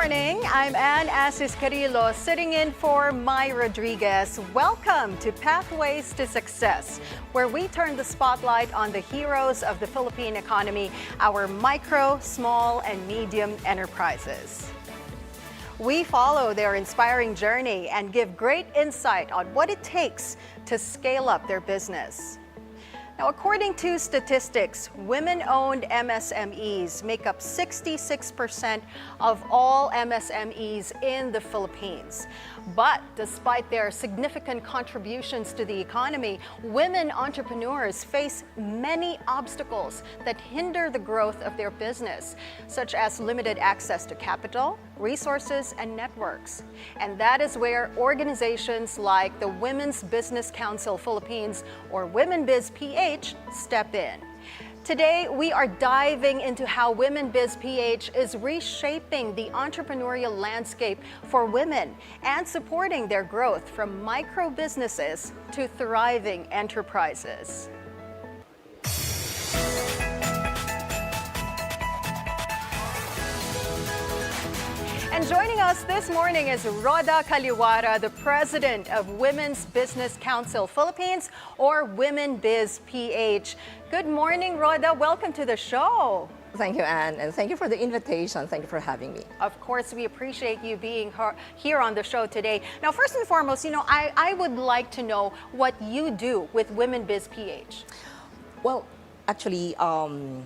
morning. I'm Anne Asis-Carilo, sitting in for Mai Rodriguez. Welcome to Pathways to Success, where we turn the spotlight on the heroes of the Philippine economy, our micro, small, and medium enterprises. We follow their inspiring journey and give great insight on what it takes to scale up their business. Now, according to statistics, women-owned MSMEs make up 66% of all MSMEs in the Philippines. But despite their significant contributions to the economy, women entrepreneurs face many obstacles that hinder the growth of their business, such as limited access to capital, resources, and networks. And that is where organizations like the Women's Business Council Philippines, or Women Biz PH, step in. Today, we are diving into how Women Biz PH is reshaping the entrepreneurial landscape for women and supporting their growth from micro businesses to thriving enterprises. And joining us this morning is Rhoda Caliwara, the president of Women's Business Council Philippines, or Women Biz PH. Good morning, Rhoda. Welcome to the show. Thank you, Anne, and thank you for the invitation. Thank you for having me. Of course, we appreciate you being here on the show today. Now, first and foremost, I would like to know what you do with Women Biz PH. Well, actually, Anne,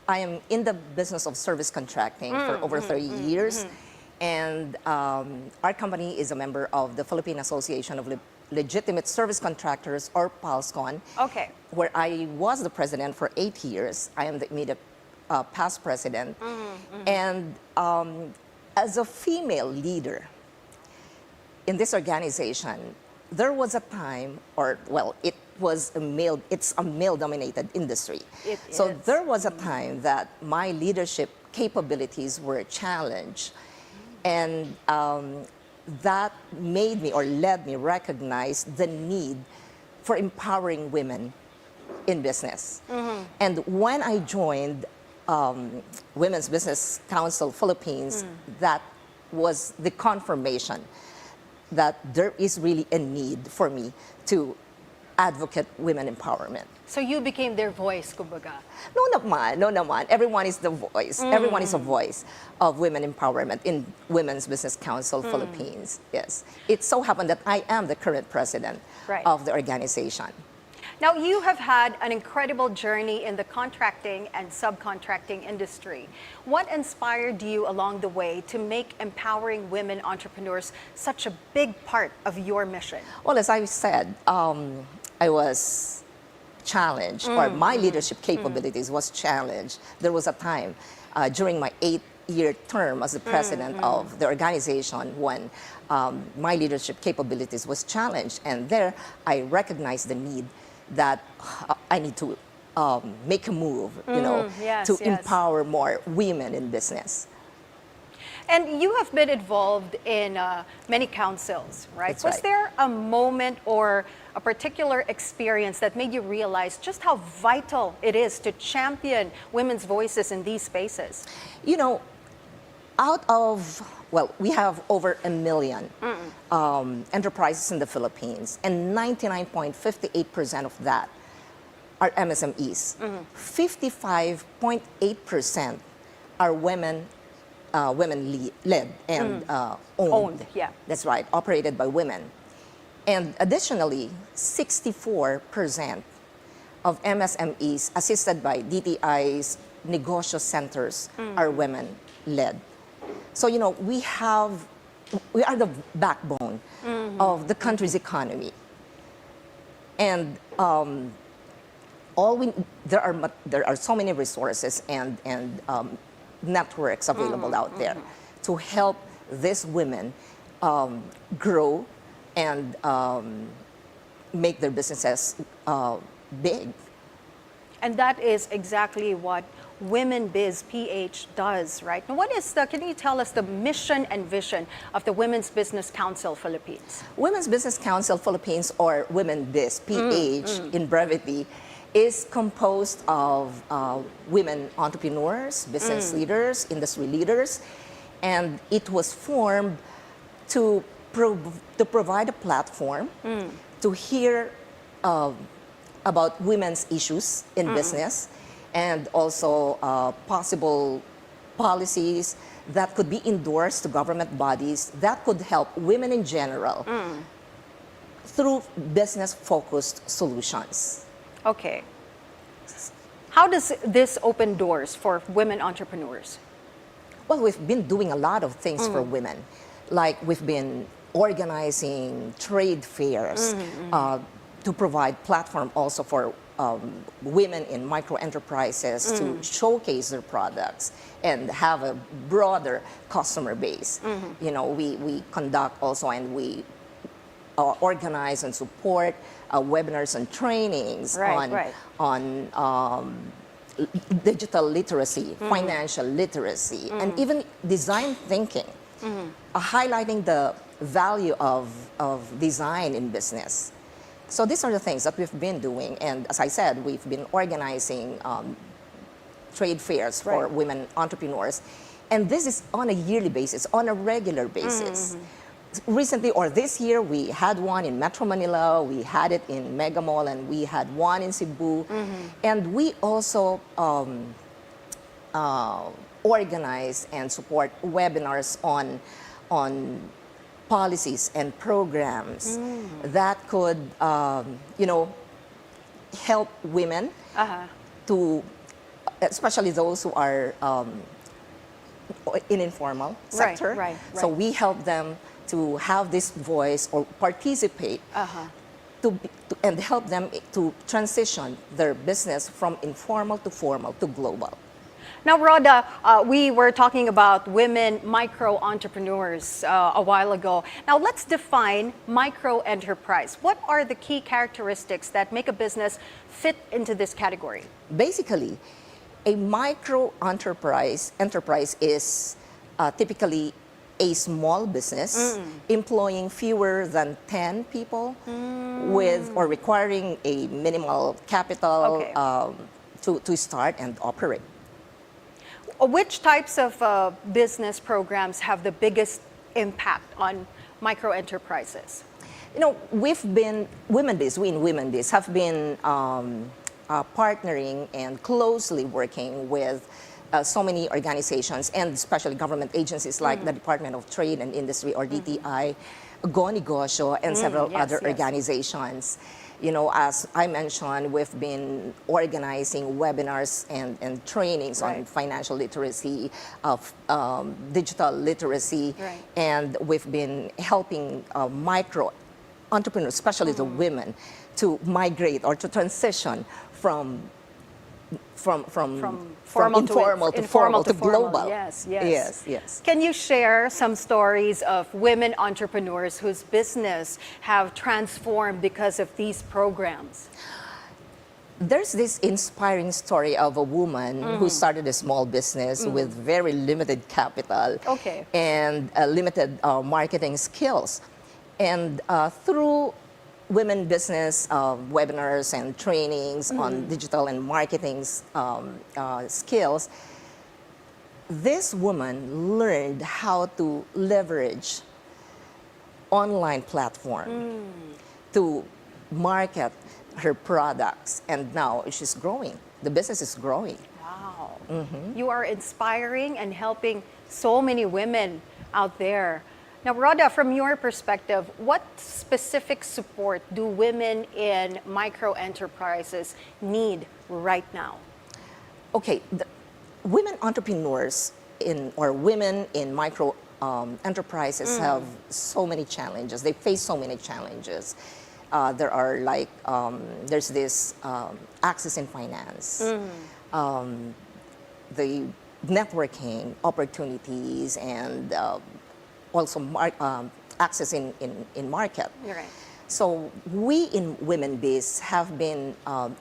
I am in the business of service contracting for over 30 years, and our company is a member of the Philippine Association of Legitimate Service Contractors, or PALSCON, where I was the president for 8 years. I am the immediate past president. And as a female leader in this organization, there was a time, it's a male-dominated industry. So there was a time that my leadership capabilities were challenged, and that made me, or led me, recognize the need for empowering women in business. And when I joined Women's Business Council Philippines, that was the confirmation that there is really a need for me to advocate women empowerment. So you became their voice, kumbaga? No naman. Everyone is the voice. Everyone is a voice of women empowerment in Women's Business Council Philippines. Yes. It so happened that I am the current president of the organization. Now, you have had an incredible journey in the contracting and subcontracting industry. What inspired you along the way to make empowering women entrepreneurs such a big part of your mission? Well, as I said, I was challenged, or my leadership capabilities was challenged. There was a time during my 8-year term as the president of the organization when my leadership capabilities was challenged, and there I recognized the need that I need to make a move, to empower more women in business. And you have been involved in many councils, right? That's Was right. there a moment or a particular experience that made you realize just how vital it is to champion women's voices in these spaces? We have over 1 million enterprises in the Philippines, and 99.58% of that are MSMEs. 55.8% are women-led and owned. That's right, operated by women. And additionally, 64% of MSMEs assisted by DTI's negosyo centers are women-led. So, we are the backbone of the country's economy. And there are so many resources and networks available out there to help these women grow and make their businesses big. And that is exactly what Women Biz PH does, right? Now, can you tell us the mission and vision of the Women's Business Council Philippines? Women's Business Council Philippines, or Women Biz PH in brevity, is composed of women entrepreneurs, business leaders, industry leaders, and it was formed to provide a platform to hear about women's issues in business, and also possible policies that could be endorsed to government bodies that could help women in general through business-focused solutions. Okay. How does this open doors for women entrepreneurs? Well, we've been doing a lot of things for women. Like we've been organizing trade fairs to provide platform also for women in microenterprises to showcase their products and have a broader customer base. You know, we conduct also, and we organize and support webinars and trainings on digital literacy, financial literacy, and even design thinking, highlighting the value of design in business. So these are the things that we've been doing, and as I said, we've been organizing trade fairs for women entrepreneurs, and this is on a yearly basis, on a regular basis. Recently, or this year, we had one in Metro Manila, we had it in Mega Mall, and we had one in Cebu. And we also organize and support webinars on policies and programs that could, you know, help women to, especially those who are in informal sector. So we help them to have this voice or participate and help them to transition their business from informal to formal to global. Now, Rhoda, we were talking about women micro-entrepreneurs a while ago. Now, let's define micro-enterprise. What are the key characteristics that make a business fit into this category? Basically, a micro-enterprise is typically a small business employing fewer than 10 people with or requiring a minimal capital to start and operate. Which types of business programs have the biggest impact on micro-enterprises? You know, we in Women have been partnering and closely working with so many organizations, and especially government agencies like the Department of Trade and Industry, or DTI, Go Negosyo, and several other organizations. You know, as I mentioned, we've been organizing webinars and trainings on financial literacy, digital literacy, and we've been helping micro entrepreneurs, especially the women, to migrate or to transition from informal to global. Yes. Can you share some stories of women entrepreneurs whose business have transformed because of these programs? There's this inspiring story of a woman who started a small business with very limited capital and limited marketing skills. And through women business webinars and trainings on digital and marketing skills, this woman learned how to leverage online platform to market her products, and now she's growing. The business is growing. Wow. You are inspiring and helping so many women out there. Now, Rhoda, from your perspective, what specific support do women in micro-enterprises need right now? Okay, women entrepreneurs or women in micro enterprises have so many challenges. They face so many challenges. There are like, there's this access in finance, the networking opportunities, and also access in market. You're right. So we in Women Biz have been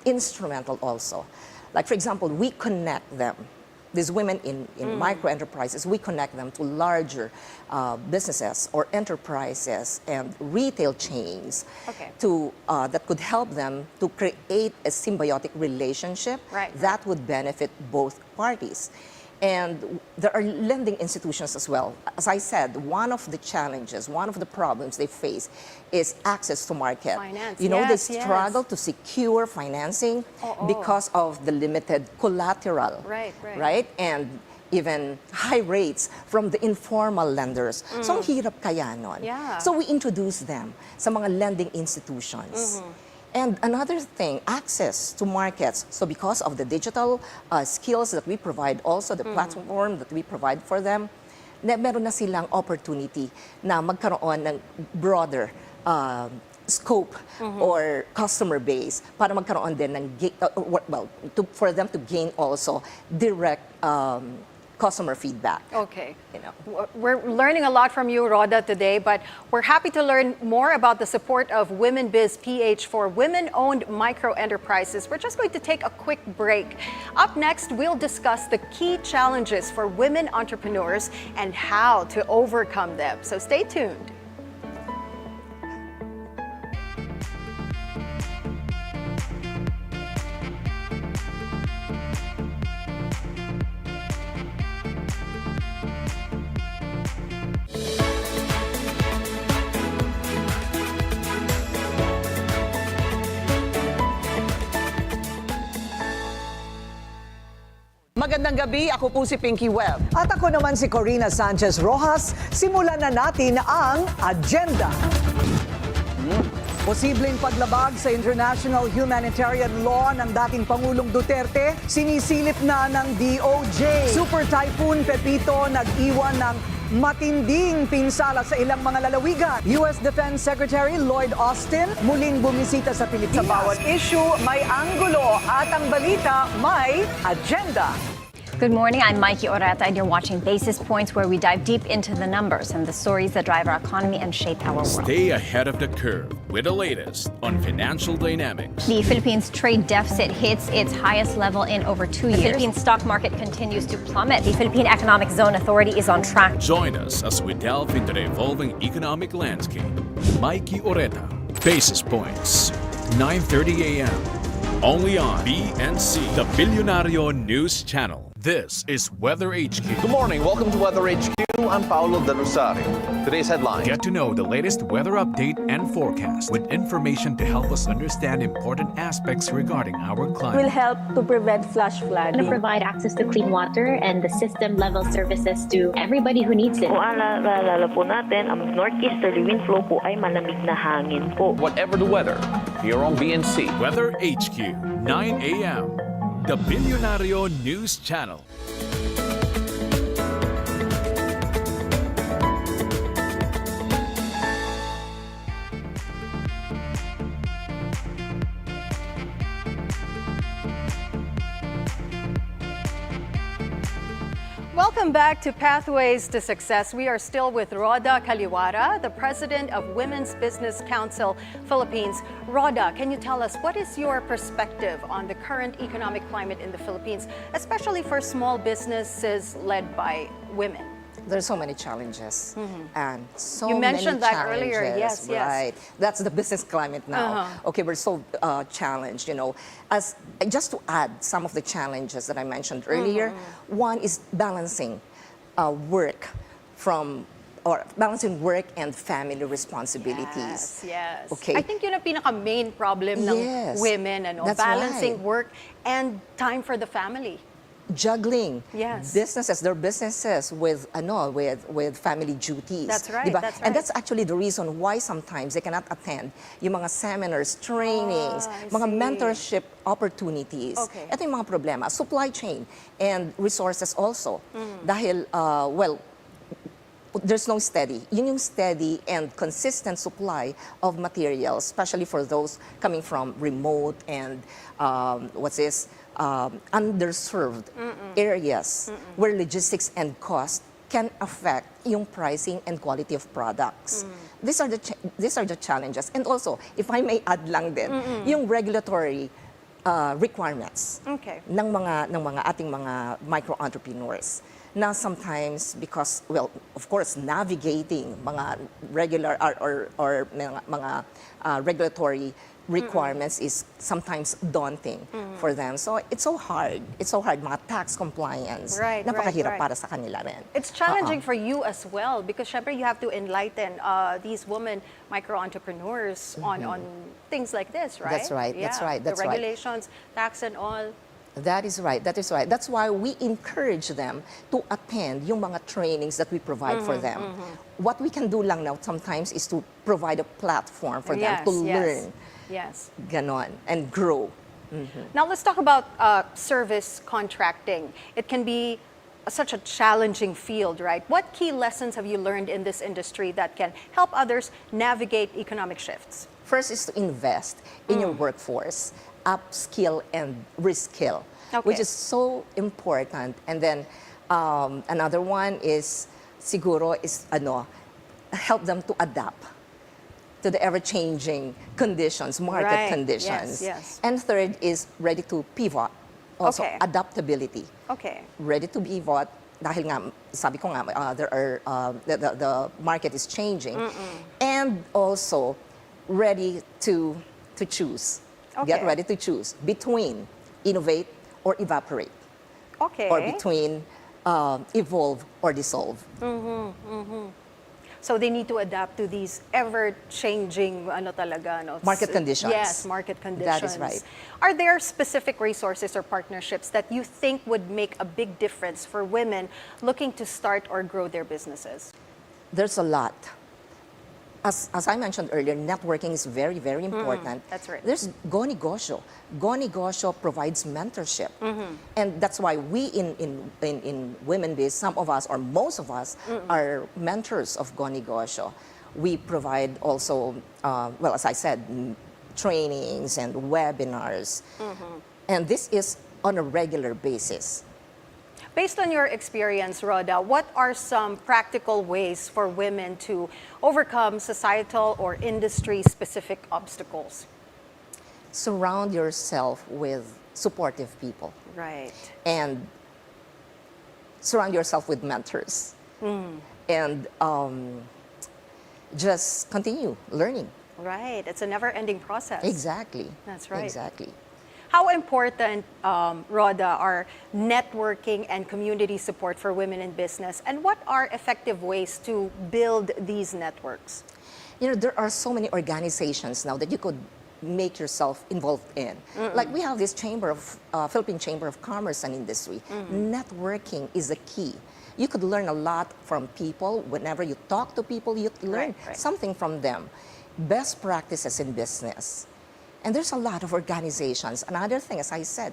instrumental also. Like, for example, we connect them these women in microenterprises, we connect them to larger businesses or enterprises and retail chains that could help them to create a symbiotic relationship that would benefit both parties. And there are lending institutions as well. As I said, one of the challenges, one of the problems they face is access to market. Finance. You know, they struggle to secure financing because of the limited collateral. Right? And even high rates from the informal lenders. So, ang hirap kaya nun. So, we introduce them sa mga lending institutions. And another thing, access to markets. So because of the digital skills that we provide, also the platform that we provide for them, meron na silang opportunity na magkaroon ng broader scope or customer base para magkaroon din ng, for them to gain also direct customer feedback. Okay. You know. We're learning a lot from you, Rhoda, today, but we're happy to learn more about the support of Women Biz PH for women-owned micro-enterprises. We're just going to take a quick break. Up next, we'll discuss the key challenges for women entrepreneurs and how to overcome them. So stay tuned. Magandang gabi, ako po si Pinky Webb. At ako naman si Corina Sanchez Rojas. Simulan na natin ang agenda. Posibleng paglabag sa international humanitarian law ng dating Pangulong Duterte, sinisilip na ng DOJ. Super Typhoon Pepito nag-iwan ng matinding pinsala sa ilang mga lalawigan. U.S. Defense Secretary Lloyd Austin muling bumisita sa Pilipinas. Sa bawat issue, may anggulo at ang balita may agenda. Good morning, I'm Mikey Oreta and you're watching Basis Points, where we dive deep into the numbers and the stories that drive our economy and shape our world. Stay ahead of the curve with the latest on financial dynamics. The Philippines trade deficit hits its highest level in over 2 years. The Philippine stock market continues to plummet. The Philippine Economic Zone Authority is on track. Join us as we delve into the evolving economic landscape. Mikey Oreta, Basis Points, 9:30 a.m. Only on BNC, the Bilyonaryo News Channel. This is Weather HQ. Good morning. Welcome to Weather HQ. I'm Paolo De Rosario. Today's headline. Get to know the latest weather update and forecast with information to help us understand important aspects regarding our climate. Will help to prevent flash flooding. To provide access to clean water and the system-level services to everybody who needs it. Kung alala po natin, ang northeasterly wind flow po ay malamig na hangin po. Whatever the weather, here on BNC. Weather HQ, 9 a.m. The Bilyonaryo News Channel. Welcome back to Pathways to Success. We are still with Rhoda Caliwara, the president of Women's Business Council Philippines. Rhoda, can you tell us what is your perspective on the current economic climate in the Philippines, especially for small businesses led by women? There's so many challenges, and so You mentioned many that earlier, challenges, yes. Right, that's the business climate now. Okay, we're so challenged, you know. As just to add some of the challenges that I mentioned earlier, one is balancing work and family responsibilities. Yes. Okay. I think yun ang pinaka-main problem ng women, That's balancing right. work and time for the family. Juggling their businesses with family duties. That's right, diba? that's right. And that's actually the reason why sometimes they cannot attend yung mga seminars, trainings, mga mentorship opportunities. Okay. Ito yung mga problema. Supply chain and resources also. Dahil, there's no steady. Yun yung steady and consistent supply of materials, especially for those coming from remote and underserved areas where logistics and cost can affect yung pricing and quality of products. These are the challenges. And also, if I may add lang din, yung regulatory requirements Okay. ng mga ating mga micro-entrepreneurs na sometimes because, well, of course, navigating mga regular or mga regulatory requirements is sometimes daunting for them. So it's so hard. It's so hard. Mga tax compliance. Right, Napakahirap right. para sa kanila rin. It's challenging for you as well because syempre you have to enlighten these women micro-entrepreneurs on things like this, right? That's right, that's right, that's the right. regulations, tax and all. That is right. That is right. That's why we encourage them to attend yung mga trainings that we provide for them. What we can do lang now sometimes is to provide a platform for them to learn. Yes. Ganon, and grow. Now let's talk about service contracting. It can be such a challenging field, right? What key lessons have you learned in this industry that can help others navigate economic shifts? First is to invest in your workforce, upskill and reskill, which is so important. And then another one is siguro is help them to adapt to the ever-changing conditions, market conditions. Yes. And third is ready to pivot. Also, Okay. adaptability. Okay. Ready to pivot dahil nga, sabi ko nga, the market is changing. And also, ready to choose. Get Okay. ready to choose between innovate or evaporate. Okay. Or between evolve or dissolve. So they need to adapt to these ever-changing Market conditions. Yes, market conditions. That is right. Are there specific resources or partnerships that you think would make a big difference for women looking to start or grow their businesses? There's a lot. As I mentioned earlier, networking is very, very important. That's right. There's Go Negosyo. Go Negosyo provides mentorship. And that's why we in Women Biz, some of us or most of us are mentors of Go Negosyo. We provide also, well, as I said, trainings and webinars. And this is on a regular basis. Based on your experience, Rhoda, what are some practical ways for women to overcome societal or industry-specific obstacles? Surround yourself with supportive people. Right. And surround yourself with mentors. And just continue learning. Right. It's a never-ending process. Exactly. That's right. Exactly. How important, Rhoda, are networking and community support for women in business? And what are effective ways to build these networks? You know, there are so many organizations now that you could make yourself involved in. Like we have this Philippine Chamber of Commerce and Industry. Networking is the key. You could learn a lot from people. Whenever you talk to people, you learn something from them. Best practices in business. And there's a lot of organizations. Another thing, as I said,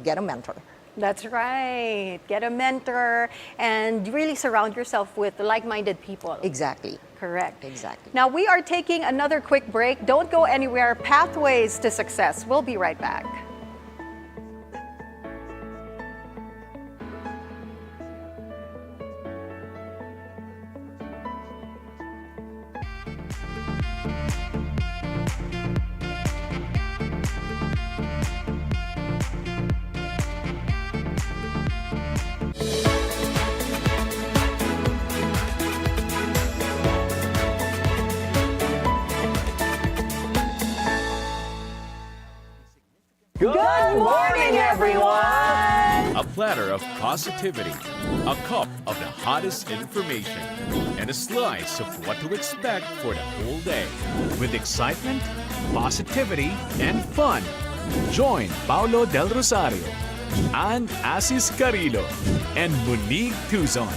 get a mentor. That's right. Get a mentor and really surround yourself with like-minded people. Exactly. Correct. Exactly. Now we are taking another quick break. Don't go anywhere. Pathways to Success. We'll be right back. Good morning, everyone! A platter of positivity, a cup of the hottest information, and a slice of what to expect for the whole day. With excitement, positivity, and fun. Join Paulo Del Rosario, Anne Asis-Carilo, and Monique Tuzon.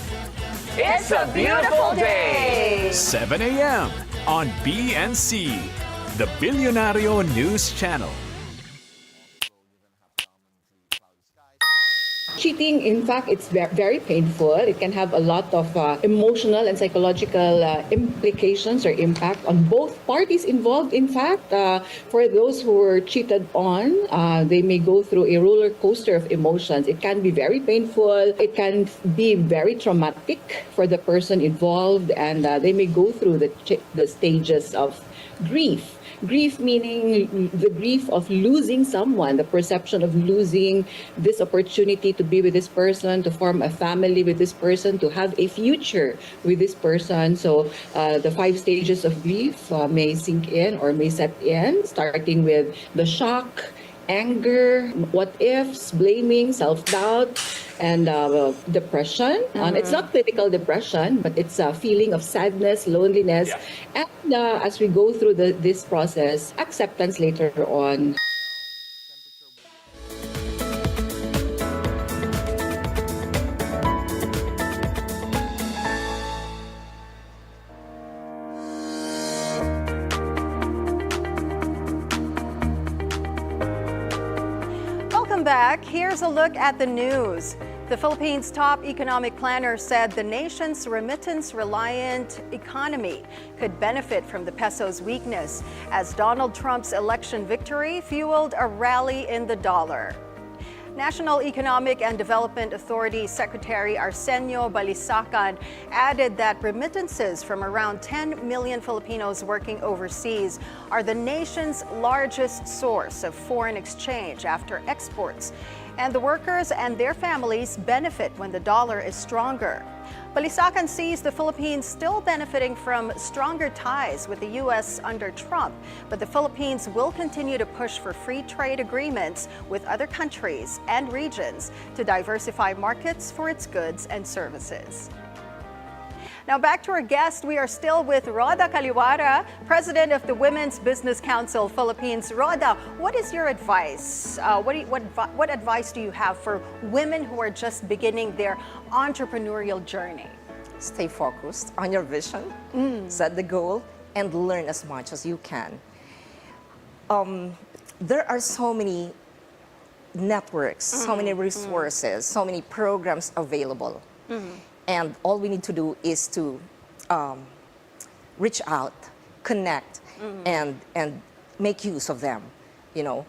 It's a beautiful day! 7 a.m. on BNC, the Bilyonaryo News Channel. Cheating, in fact, it's very painful. It can have a lot of emotional and psychological implications or impact on both parties involved. In fact, for those who were cheated on, they may go through a roller coaster of emotions. It can be very painful. It can be very traumatic for the person involved, and they may go through the stages of grief. Grief meaning the grief of losing someone, the perception of losing this opportunity to be with this person, to form a family with this person, to have a future with this person. So the 5 stages of grief may sink in or may set in, starting with the shock, anger, what ifs, blaming, self-doubt, and depression. It's not clinical depression, but it's a feeling of sadness, loneliness, and as we go through this process, acceptance later on. Welcome back. Here's a look at the news. The Philippines' top economic planner said the nation's remittance-reliant economy could benefit from the peso's weakness as Donald Trump's election victory fueled a rally in the dollar. National Economic and Development Authority Secretary Arsenio Balisacan added that remittances from around 10 million Filipinos working overseas are the nation's largest source of foreign exchange after exports, and the workers and their families benefit when the dollar is stronger. Balisacan sees the Philippines still benefiting from stronger ties with the U.S. under Trump, but the Philippines will continue to push for free trade agreements with other countries and regions to diversify markets for its goods and services. Now back to our guest. We are still with Rhoda Caliwara, President of the Women's Business Council Philippines. Rhoda, what is your advice? What advice do you have for women who are just beginning their entrepreneurial journey? Stay focused on your vision, set the goal, and learn as much as you can. There are so many networks, so many resources, so many programs available. And all we need to do is to reach out, connect, and make use of them. You know,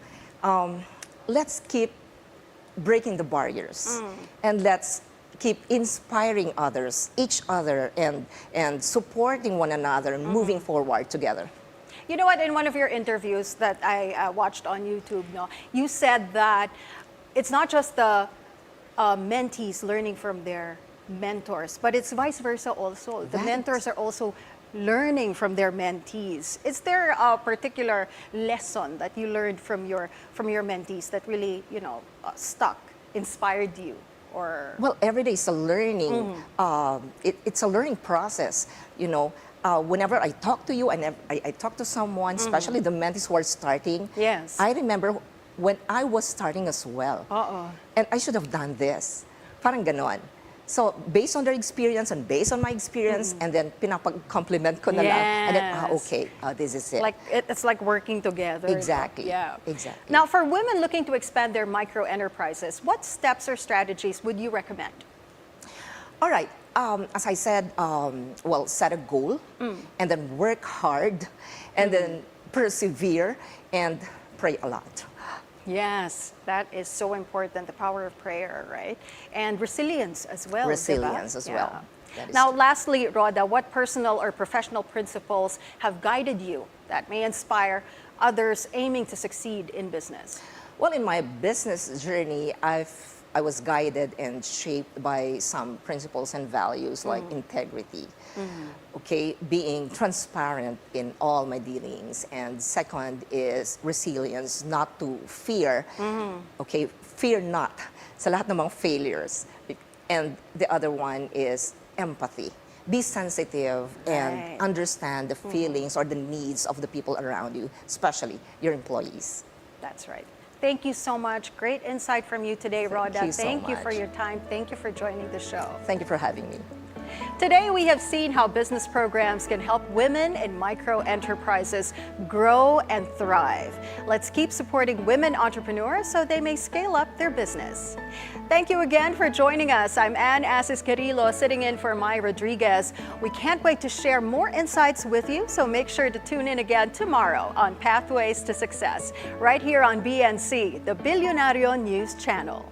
let's keep breaking the barriers, and let's keep inspiring others, each other, and supporting one another, and moving forward together. You know what? In one of your interviews that I watched on YouTube, you said that it's not just the mentees learning from their mentors, but it's vice versa also. The mentors are also learning from their mentees. Is there a particular lesson that you learned from your mentees that really, stuck, inspired you? Or well, every day is a learning. It's a learning process. Whenever I talk to you and I talk to someone, especially the mentees who are starting, yes, I remember when I was starting as well, and I should have done this. Parang ganon. So based on their experience and based on my experience, and then pinapag-compliment ko na lang, and then okay, this is it. It's like working together. Exactly. Yeah. Exactly. Now, for women looking to expand their micro-enterprises, what steps or strategies would you recommend? All right. As I said, well, set a goal, and then work hard, and then persevere, and pray a lot. Yes, that is so important, the power of prayer, right? And resilience as well. Resilience as well. Now, lastly, Rhoda, what personal or professional principles have guided you that may inspire others aiming to succeed in business? Well, in my business journey, I was guided and shaped by some principles and values like integrity, okay, being transparent in all my dealings, and second is resilience, not to fear, okay, fear not sa lahat ng mga failures, and the other one is empathy. Be sensitive and understand the feelings or the needs of the people around you, especially your employees. That's right. Thank you so much. Great insight from you today, Rhoda. Thank you for your time. Thank you for joining the show. Thank you for having me. Today, we have seen how business programs can help women in micro-enterprises grow and thrive. Let's keep supporting women entrepreneurs so they may scale up their business. Thank you again for joining us. I'm Anne Asis-Carilo, sitting in for Mai Rodriguez. We can't wait to share more insights with you, so make sure to tune in again tomorrow on Pathways to Success, right here on BNC, the Bilyonaryo News Channel.